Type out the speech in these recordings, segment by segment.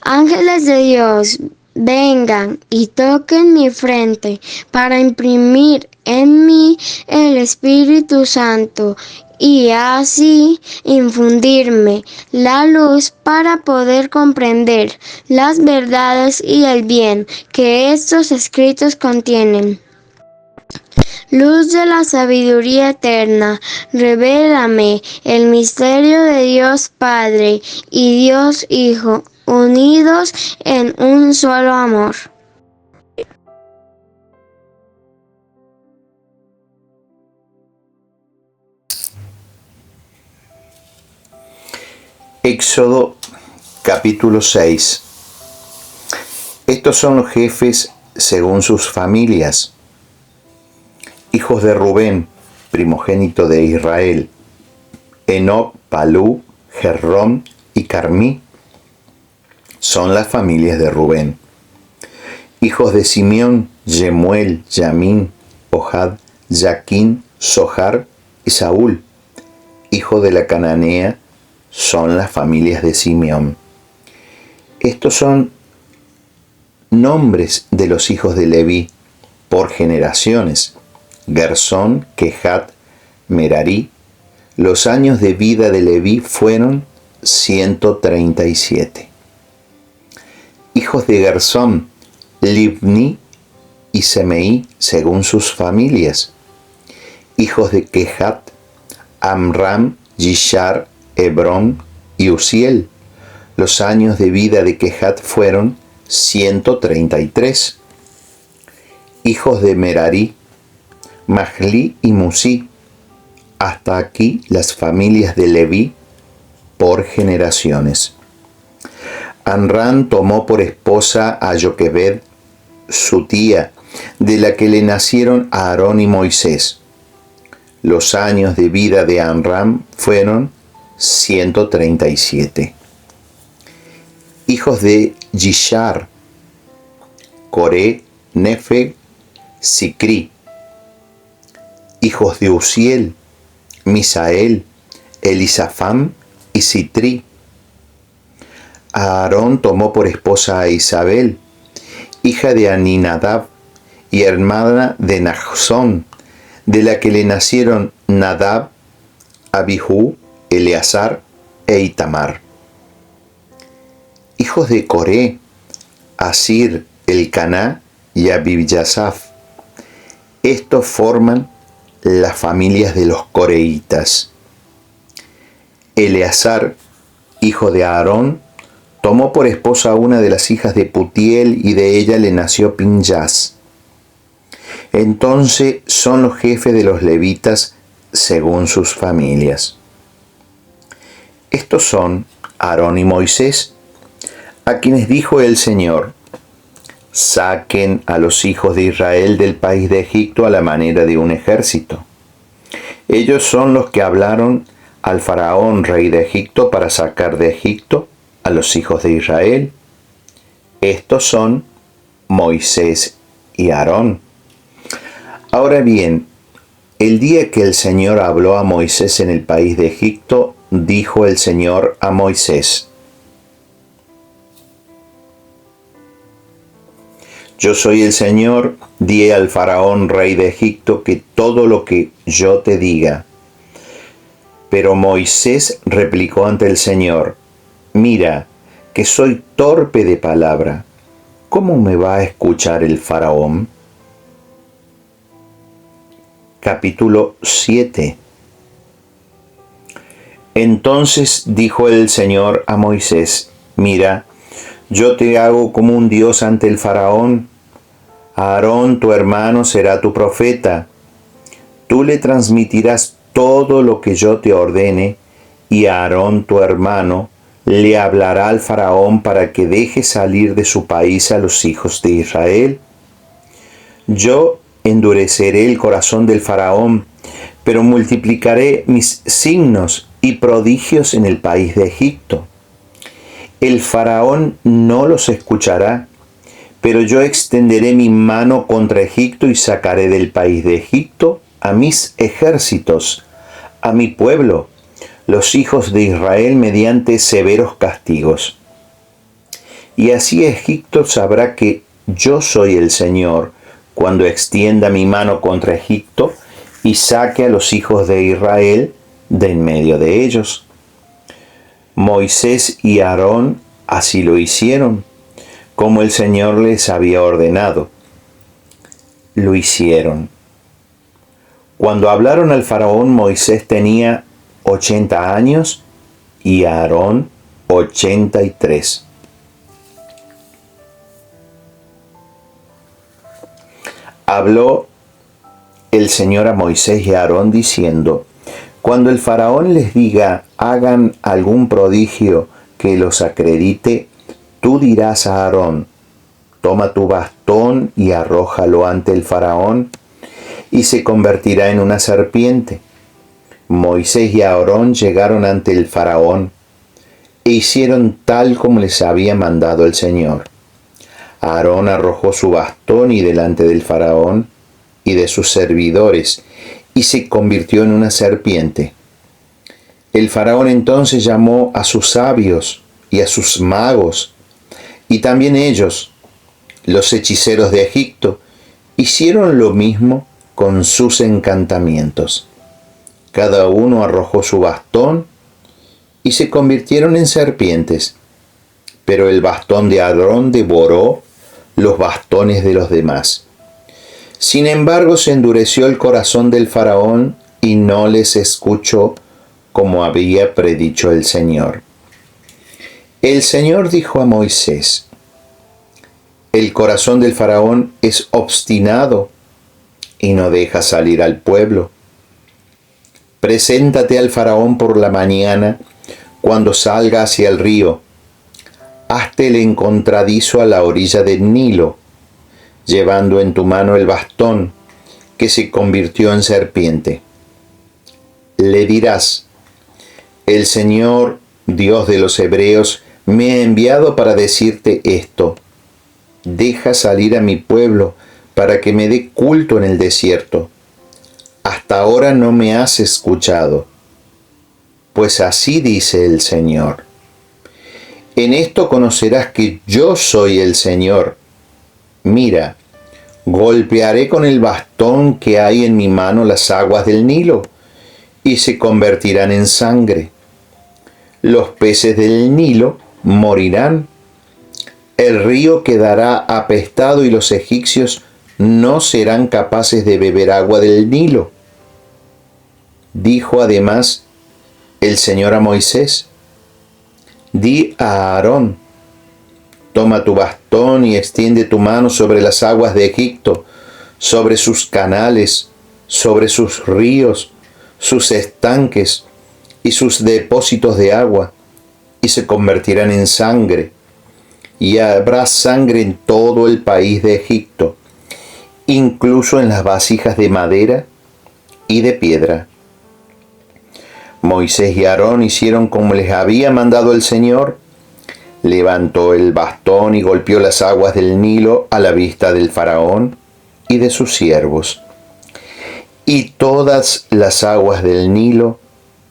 Ángeles de Dios, vengan y toquen mi frente para imprimir en mí el Espíritu Santo y así infundirme la luz para poder comprender las verdades y el bien que estos escritos contienen. Luz de la sabiduría eterna, revélame el misterio de Dios Padre y Dios Hijo, unidos en un solo amor. Éxodo capítulo 6. Estos son los jefes según sus familias. Hijos de Rubén, primogénito de Israel: Enoc, Palú, Gerrón y Carmí. Son las familias de Rubén. Hijos de Simeón: Yemuel, Yamín, Ohad, Jaquín, Sohar y Saúl. Hijo de la Cananea, son las familias de Simeón. Estos son nombres de los hijos de Leví por generaciones: Gersón, Kehat, Merarí. Los años de vida de Leví fueron 137. Hijos de Gersón: Libni y Semeí, según sus familias. Hijos de Kehat: Amram, Yishar, Hebrón y Uziel. Los años de vida de Kehat fueron 133. Hijos de Merarí: Mahli y Musí. Hasta aquí las familias de Leví por generaciones. Amram tomó por esposa a Joquebed, su tía, de la que le nacieron Aarón y Moisés. Los años de vida de Amram fueron 137. Hijos de Yishar: Coré, Nefeg, Sicri. Hijos de Uziel: Misael, Elisafam y Sitri. Aarón tomó por esposa a Isabel, hija de Aminadab y hermana de Nachzón, de la que le nacieron Nadab, Abihu, Eleazar e Itamar. Hijos de Coré: Asir, Elcaná y Abiyasaf. Estos forman las familias de los coreitas. Eleazar, hijo de Aarón, tomó por esposa a una de las hijas de Putiel y de ella le nació Pinjas. Entonces son los jefes de los levitas según sus familias. Estos son Aarón y Moisés, a quienes dijo el Señor: saquen a los hijos de Israel del país de Egipto a la manera de un ejército. Ellos son los que hablaron al faraón, rey de Egipto, para sacar de Egipto a los hijos de Israel. Estos son Moisés y Aarón. Ahora bien, el día que el Señor habló a Moisés en el país de Egipto, dijo el Señor a Moisés: yo soy el Señor, di al faraón, rey de Egipto, que todo lo que yo te diga. Pero Moisés replicó ante el Señor: mira, que soy torpe de palabra. ¿Cómo me va a escuchar el faraón? Capítulo 7. Entonces dijo el Señor a Moisés: mira, yo te hago como un Dios ante el faraón. Aarón, tu hermano, será tu profeta. Tú le transmitirás todo lo que yo te ordene, y Aarón, tu hermano, le hablará al faraón para que deje salir de su país a los hijos de Israel. Yo endureceré el corazón del faraón, pero multiplicaré mis signos y prodigios en el país de Egipto. El faraón no los escuchará, pero yo extenderé mi mano contra Egipto y sacaré del país de Egipto a mis ejércitos, a mi pueblo, los hijos de Israel, mediante severos castigos. Y así Egipto sabrá que yo soy el Señor, cuando extienda mi mano contra Egipto y saque a los hijos de Israel de en medio de ellos. Moisés y Aarón así lo hicieron, como el Señor les había ordenado. Lo hicieron. Cuando hablaron al faraón, Moisés tenía 80 años y Aarón 83. Habló el Señor a Moisés y a Aarón diciendo: cuando el faraón les diga, hagan algún prodigio que los acredite, tú dirás a Aarón: toma tu bastón y arrójalo ante el faraón, y se convertirá en una serpiente. Moisés y Aarón llegaron ante el faraón e hicieron tal como les había mandado el Señor. Aarón arrojó su bastón y delante del faraón y de sus servidores, y se convirtió en una serpiente. El faraón entonces llamó a sus sabios y a sus magos, y también ellos, los hechiceros de Egipto, hicieron lo mismo con sus encantamientos. Cada uno arrojó su bastón y se convirtieron en serpientes, pero el bastón de Aarón devoró los bastones de los demás. Sin embargo, se endureció el corazón del faraón y no les escuchó como había predicho el Señor. El Señor dijo a Moisés: el corazón del faraón es obstinado y no deja salir al pueblo. Preséntate al faraón por la mañana cuando salga hacia el río. Hazte el encontradizo a la orilla del Nilo, llevando en tu mano el bastón que se convirtió en serpiente. Le dirás: el Señor, Dios de los hebreos, me ha enviado para decirte esto: deja salir a mi pueblo para que me dé culto en el desierto. Hasta ahora no me has escuchado. Pues así dice el Señor: en esto conocerás que yo soy el Señor. Mira, golpearé con el bastón que hay en mi mano las aguas del Nilo, y se convertirán en sangre. Los peces del Nilo morirán. El río quedará apestado y los egipcios no serán capaces de beber agua del Nilo. Dijo además el Señor a Moisés: di a Aarón: toma tu bastón y extiende tu mano sobre las aguas de Egipto, sobre sus canales, sobre sus ríos, sus estanques y sus depósitos de agua, y se convertirán en sangre, y habrá sangre en todo el país de Egipto, incluso en las vasijas de madera y de piedra. Moisés y Aarón hicieron como les había mandado el Señor. Levantó el bastón y golpeó las aguas del Nilo a la vista del faraón y de sus siervos. Y todas las aguas del Nilo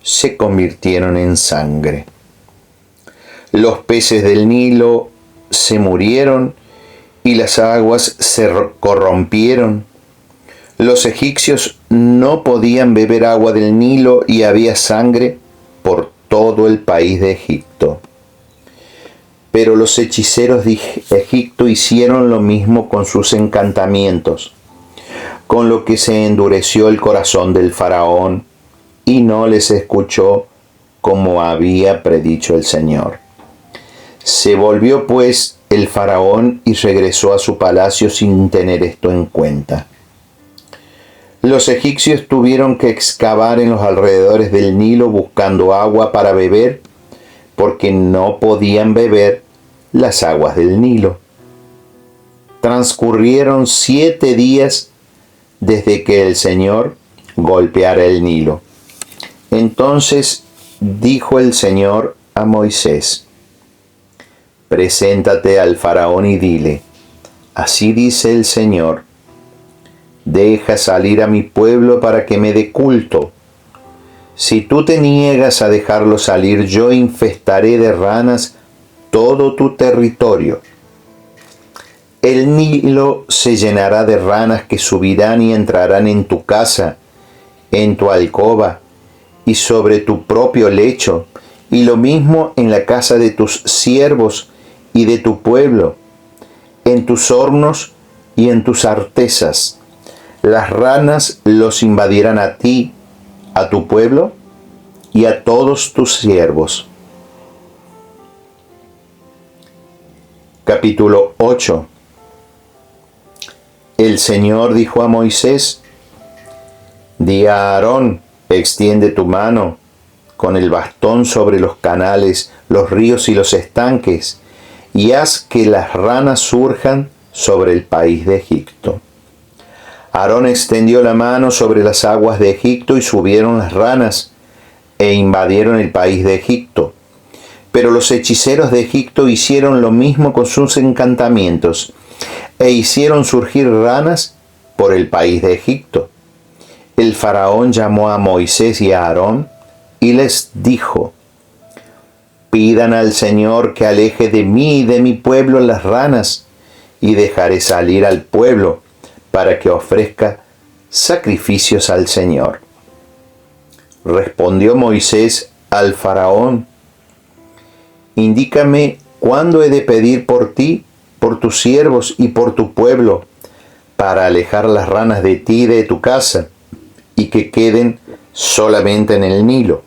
se convirtieron en sangre. Los peces del Nilo se murieron y las aguas se corrompieron. Los egipcios no podían beber agua del Nilo y había sangre por todo el país de Egipto. Pero los hechiceros de Egipto hicieron lo mismo con sus encantamientos, con lo que se endureció el corazón del faraón y no les escuchó como había predicho el Señor. Se volvió pues el faraón y regresó a su palacio sin tener esto en cuenta. Los egipcios tuvieron que excavar en los alrededores del Nilo buscando agua para beber, porque no podían beber las aguas del Nilo. Transcurrieron 7 días desde que el Señor golpeara el Nilo. Entonces dijo el Señor a Moisés: preséntate al faraón y dile: así dice el Señor, deja salir a mi pueblo para que me dé culto. Si tú te niegas a dejarlo salir, yo infestaré de ranas todo tu territorio. El Nilo se llenará de ranas que subirán y entrarán en tu casa, en tu alcoba y sobre tu propio lecho, y lo mismo en la casa de tus siervos y de tu pueblo, en tus hornos y en tus artesas. Las ranas los invadirán a ti, a tu pueblo y a todos tus siervos. Capítulo 8. El Señor dijo a Moisés: Di a Aarón, extiende tu mano con el bastón sobre los canales, los ríos y los estanques, y haz que las ranas surjan sobre el país de Egipto. Aarón extendió la mano sobre las aguas de Egipto y subieron las ranas e invadieron el país de Egipto. Pero los hechiceros de Egipto hicieron lo mismo con sus encantamientos e hicieron surgir ranas por el país de Egipto. El faraón llamó a Moisés y a Aarón y les dijo: Pidan al Señor que aleje de mí y de mi pueblo las ranas, y dejaré salir al pueblo para que ofrezca sacrificios al Señor. Respondió Moisés al faraón: Indícame cuándo he de pedir por ti, por tus siervos y por tu pueblo, para alejar las ranas de ti y de tu casa, y que queden solamente en el Nilo.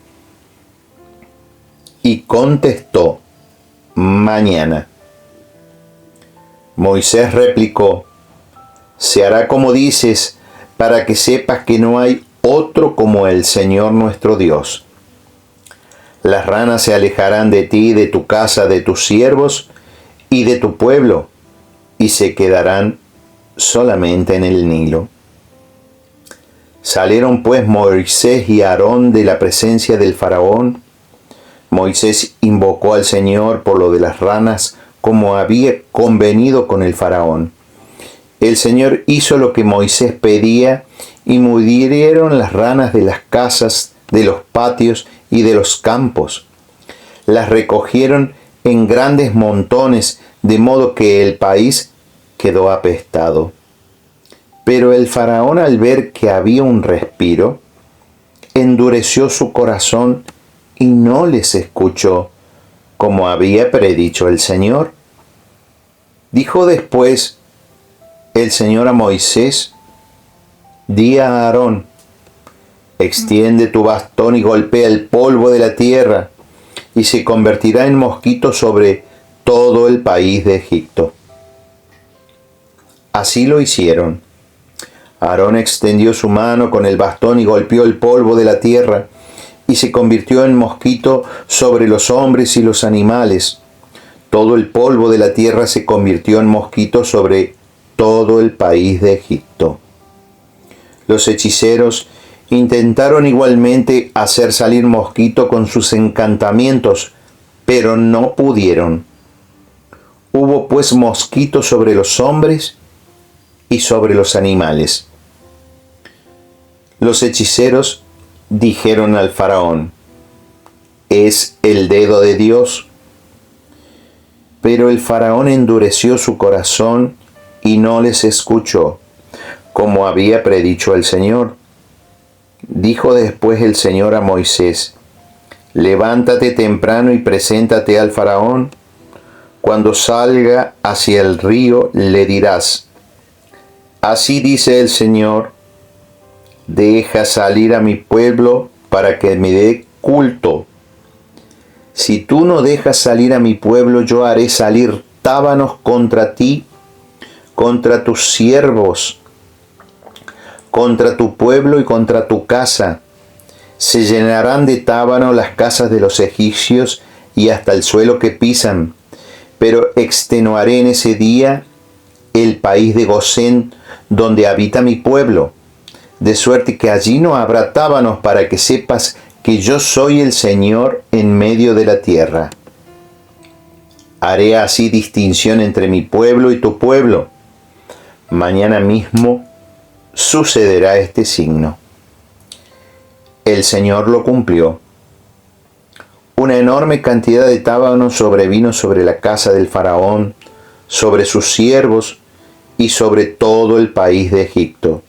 Y contestó: Mañana. Moisés replicó: Se hará como dices, para que sepas que no hay otro como el Señor nuestro Dios. Las ranas se alejarán de ti, de tu casa, de tus siervos y de tu pueblo, y se quedarán solamente en el Nilo. Salieron pues Moisés y Aarón de la presencia del faraón. Moisés invocó al Señor por lo de las ranas, como había convenido con el faraón. El Señor hizo lo que Moisés pedía, y murieron las ranas de las casas, de los patios y de los campos. Las recogieron en grandes montones, de modo que el país quedó apestado. Pero el faraón, al ver que había un respiro, endureció su corazón y no les escuchó, como había predicho el Señor. Dijo después el Señor a Moisés: Di a Aarón: Extiende tu bastón y golpea el polvo de la tierra, y se convertirá en mosquito sobre todo el país de Egipto. Así lo hicieron. Aarón extendió su mano con el bastón y golpeó el polvo de la tierra, y se convirtió en mosquito sobre los hombres y los animales. Todo el polvo de la tierra se convirtió en mosquito sobre todo el país de Egipto. Los hechiceros intentaron igualmente hacer salir mosquito con sus encantamientos, pero no pudieron. Hubo pues mosquito sobre los hombres y sobre los animales. Los hechiceros dijeron al faraón: Es el dedo de Dios. Pero el faraón endureció su corazón y no les escuchó, como había predicho el Señor. Dijo después el Señor a Moisés: Levántate temprano y preséntate al faraón. Cuando salga hacia el río, le dirás: Así dice el Señor: Deja salir a mi pueblo para que me dé culto. Si tú no dejas salir a mi pueblo, yo haré salir tábanos contra ti, contra tus siervos, contra tu pueblo y contra tu casa. Se llenarán de tábano las casas de los egipcios y hasta el suelo que pisan. Pero extenuaré en ese día el país de Gosén, donde habita mi pueblo, de suerte que allí no habrá tábanos, para que sepas que yo soy el Señor en medio de la tierra. Haré así distinción entre mi pueblo y tu pueblo. Mañana mismo sucederá este signo. El Señor lo cumplió. una enorme cantidad de tábanos sobrevino sobre la casa del faraón, sobre sus siervos y sobre todo el país de Egipto.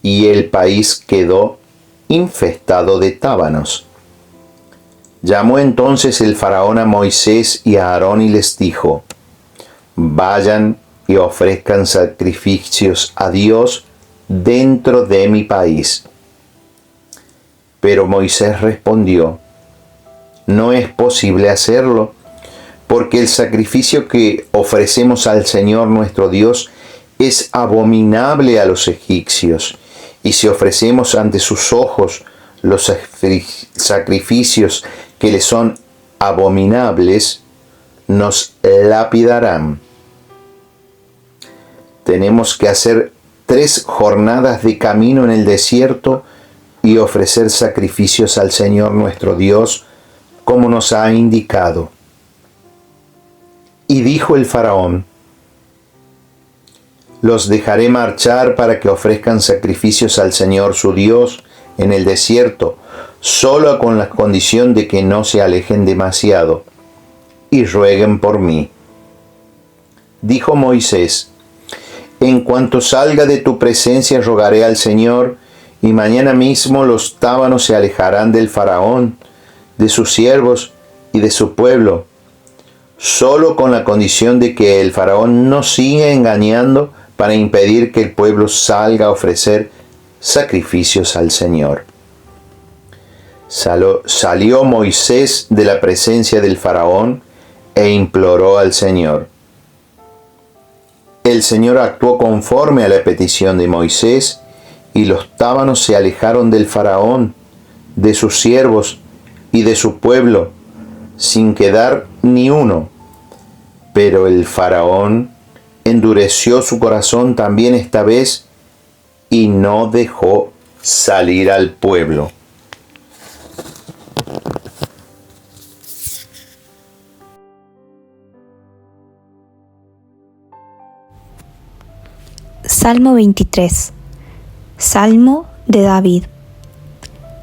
Y el país quedó infestado de tábanos. Llamó entonces el faraón a Moisés y a Aarón y les dijo: vayan y ofrezcan sacrificios a Dios dentro de mi país. Pero Moisés respondió: no es posible hacerlo, porque el sacrificio que ofrecemos al Señor nuestro Dios es abominable a los egipcios, y si ofrecemos ante sus ojos los sacrificios que les son abominables, nos lapidarán. Tenemos que hacer 3 jornadas de camino en el desierto y ofrecer sacrificios al Señor nuestro Dios, como nos ha indicado. Y dijo el faraón: los dejaré marchar para que ofrezcan sacrificios al Señor su Dios en el desierto, solo con la condición de que no se alejen demasiado y rueguen por mí. Dijo Moisés: en cuanto salga de tu presencia rogaré al Señor, y mañana mismo los tábanos se alejarán del faraón, de sus siervos y de su pueblo, solo con la condición de que el faraón no siga engañando para impedir que el pueblo salga a ofrecer sacrificios al Señor. Salió Moisés de la presencia del faraón e imploró al Señor. El Señor actuó conforme a la petición de Moisés, y los tábanos se alejaron del faraón, de sus siervos y de su pueblo, sin quedar ni uno. Pero el faraón endureció su corazón también esta vez y no dejó salir al pueblo. Salmo 23. Salmo de David.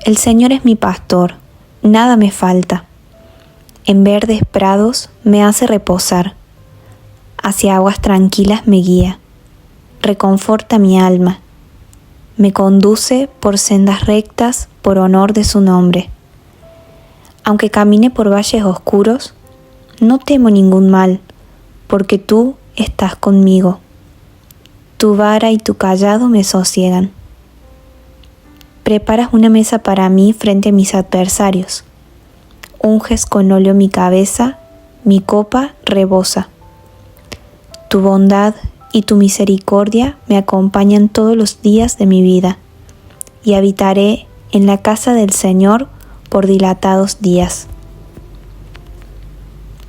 El Señor es mi pastor, nada me falta. En verdes prados me hace reposar, hacia aguas tranquilas me guía, reconforta mi alma, me conduce por sendas rectas por honor de su nombre. Aunque camine por valles oscuros, no temo ningún mal, porque tú estás conmigo. Tu vara y tu cayado me sosiegan. Preparas una mesa para mí frente a mis adversarios. Unges con óleo mi cabeza, mi copa rebosa. Tu bondad y tu misericordia me acompañan todos los días de mi vida, y habitaré en la casa del Señor por dilatados días.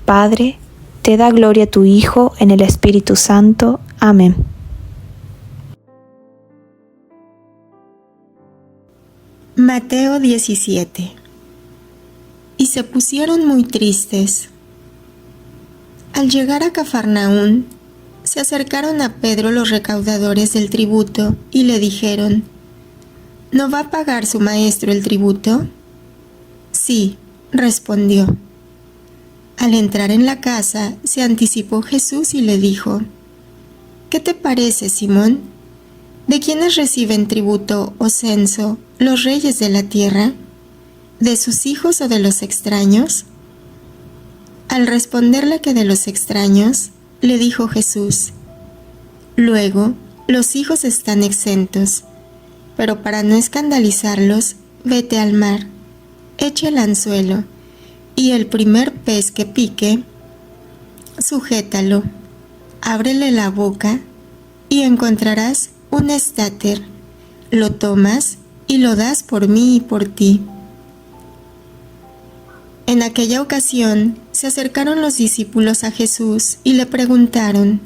Padre, te da gloria a tu Hijo en el Espíritu Santo. Amén. Mateo 17. Y se pusieron muy tristes. Al llegar a Cafarnaún, se acercaron a Pedro los recaudadores del tributo y le dijeron: ¿no va a pagar su maestro el tributo? Sí, respondió. Al entrar en la casa, se anticipó Jesús y le dijo: ¿qué te parece, Simón? ¿De quiénes reciben tributo o censo los reyes de la tierra? ¿De sus hijos o de los extraños? Al responderle que de los extraños, le dijo Jesús: luego, los hijos están exentos, pero para no escandalizarlos, vete al mar, echa el anzuelo, y el primer pez que pique, sujétalo, ábrele la boca, y encontrarás un estáter. Lo tomas y lo das por mí y por ti. En aquella ocasión se acercaron los discípulos a Jesús y le preguntaron: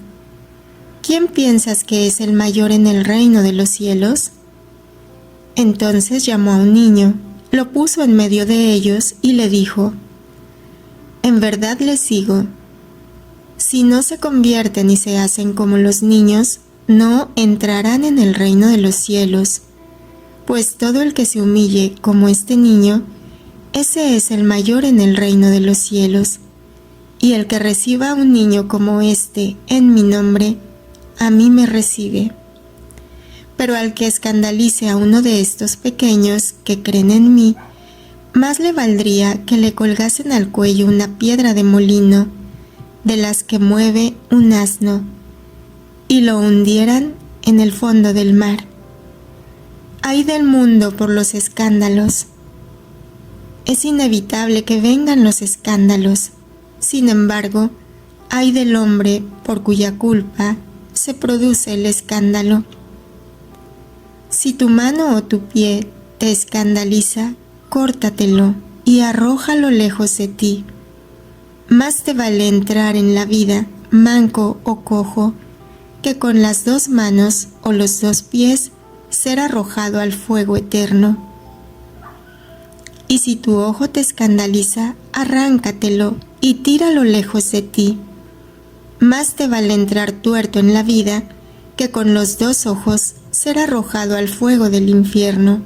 ¿quién piensas que es el mayor en el reino de los cielos? Entonces llamó a un niño, lo puso en medio de ellos y le dijo: en verdad les digo, si no se convierten y se hacen como los niños, no entrarán en el reino de los cielos. Pues todo el que se humille como este niño, ese es el mayor en el reino de los cielos. Y el que reciba a un niño como este en mi nombre, a mí me recibe. Pero al que escandalice a uno de estos pequeños que creen en mí, más le valdría que le colgasen al cuello una piedra de molino, de las que mueve un asno, y lo hundieran en el fondo del mar. Ay del mundo por los escándalos. Es inevitable que vengan los escándalos. Sin embargo, ay del hombre por cuya culpa se produce el escándalo. Si tu mano o tu pie te escandaliza, córtatelo y arrójalo lejos de ti. Más te vale entrar en la vida manco o cojo, que con las 2 manos o los 2 pies ser arrojado al fuego eterno. Y si tu ojo te escandaliza, arráncatelo y tíralo lejos de ti. Más te vale entrar tuerto en la vida, que con los 2 ojos ser arrojado al fuego del infierno.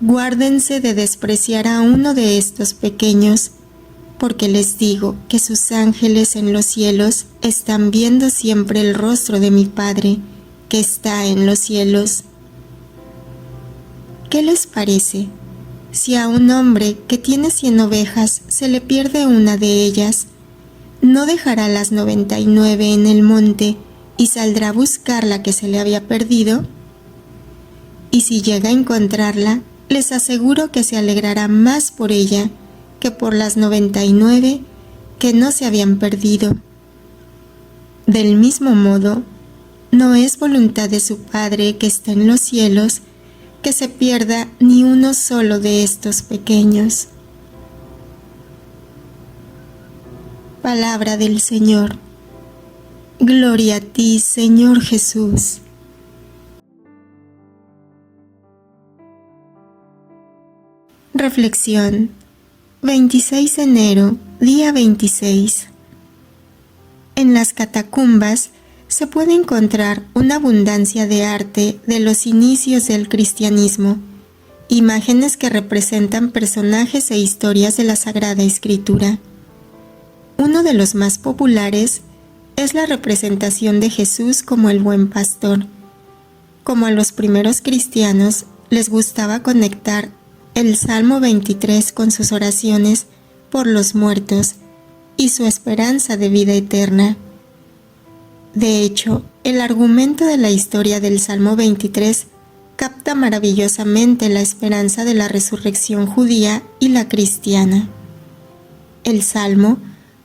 Guárdense de despreciar a uno de estos pequeños, porque les digo que sus ángeles en los cielos están viendo siempre el rostro de mi Padre, que está en los cielos. ¿Qué les parece? Si a un hombre que tiene 100 ovejas se le pierde una de ellas, ¿no dejará las 99 en el monte y saldrá a buscar la que se le había perdido? Y si llega a encontrarla, les aseguro que se alegrará más por ella que por las 99 que no se habían perdido. Del mismo modo, no es voluntad de su Padre que está en los cielos que se pierda ni uno solo de estos pequeños. Palabra del Señor. Gloria a ti, Señor Jesús. Reflexión. 26 de enero, día 26. En las catacumbas se puede encontrar una abundancia de arte de los inicios del cristianismo, imágenes que representan personajes e historias de la Sagrada Escritura. Uno de los más populares es la representación de Jesús como el buen pastor. Como a los primeros cristianos les gustaba conectar el Salmo 23 con sus oraciones por los muertos y su esperanza de vida eterna. De hecho, el argumento de la historia del Salmo 23 capta maravillosamente la esperanza de la resurrección judía y la cristiana. El Salmo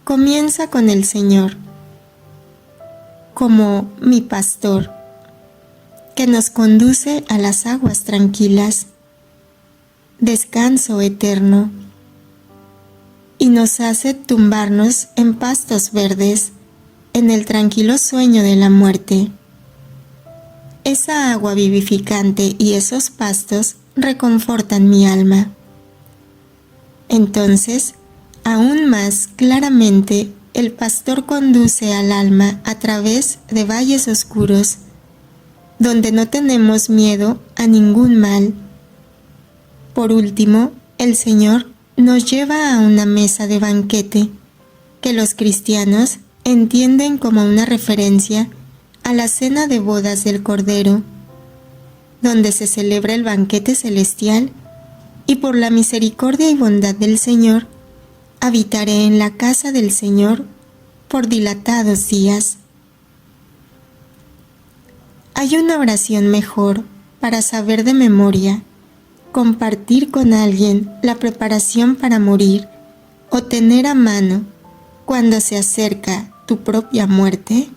comienza con el Señor como mi pastor, que nos conduce a las aguas tranquilas, descanso eterno, y nos hace tumbarnos en pastos verdes, en el tranquilo sueño de la muerte. Esa agua vivificante y esos pastos reconfortan mi alma. Entonces, aún más claramente, el pastor conduce al alma a través de valles oscuros, donde no tenemos miedo a ningún mal. Por último, el Señor nos lleva a una mesa de banquete, que los cristianos entienden como una referencia a la cena de bodas del Cordero, donde se celebra el banquete celestial, y por la misericordia y bondad del Señor, habitaré en la casa del Señor por dilatados días. Hay una oración mejor para saber de memoria, compartir con alguien la preparación para morir o tener a mano cuando se acerca tu propia muerte.